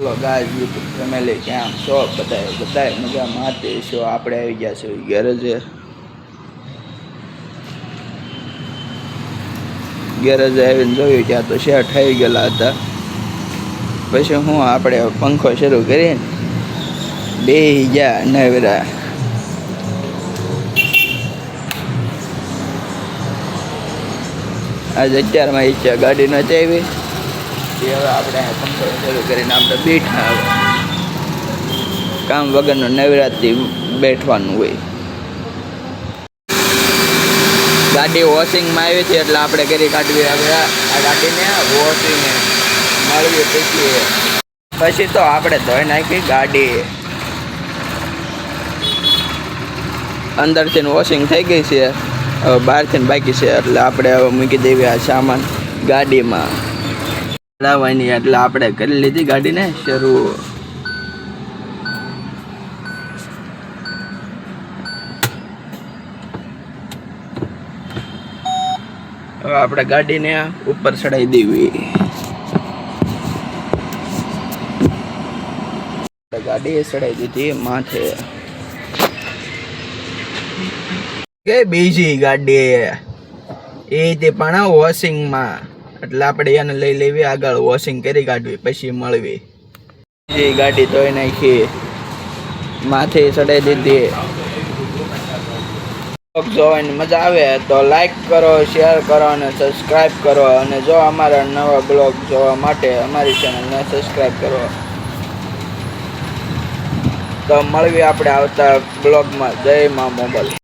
hello guys YouTube family કેમ છો બધાય મજામાં હતી છો આપણે આવી ગયા છે ગેરેજે આવીને જોયું ત્યાં તો શેઠ થઈ ગયેલા હતા પછી હું આપણે પંખો શરૂ કરીને બેસી ગયા નવરા આજે 11 ઈચ્છા ગાડી નથી આવી હવે આપણે પંખો શરૂ કરીને આપણે બેઠા કામ વગરનું નવરાત્રી બેઠવાનું હોય ગાડી વોશિંગમાં આવી હતી એટલે આપણે કરી કાઢવી હવે આ ગાડીને વોશિંગ મળવી પછી તો આપણે ધોઈ નાખી ગાડી અંદરથી વોશિંગ થઈ ગઈ છે હવે બહારથી બાકી છે એટલે આપણે હવે મૂકી દેવી આ સામાન ગાડીમાં લાવવાની એટલે આપણે કરી લીધી ગાડીને શરૂ હવે આપણે ગાડીને ઉપર ચડાવી દેવી ગાડી ચડાવી દીધી માથે કે બીજી ગાડી એ તે પણ વોશિંગમાં એટલે આપણે એને લઈ લેવી આગળ વોશિંગ કરી કાઢવી પછી મળવી જે ગાડી ધોઈ નાખી માથે ચડાવી દીધી જોવાની મજા આવે તો લાઈક કરો શેર કરો અને સબસ્ક્રાઈબ કરો અને જો અમારા નવા બ્લોગ જોવા માટે અમારી ચેનલને સબસ્ક્રાઈબ કરો તો મળવી આપણે આવતા બ્લોગમાં જય મા મોબાઈલ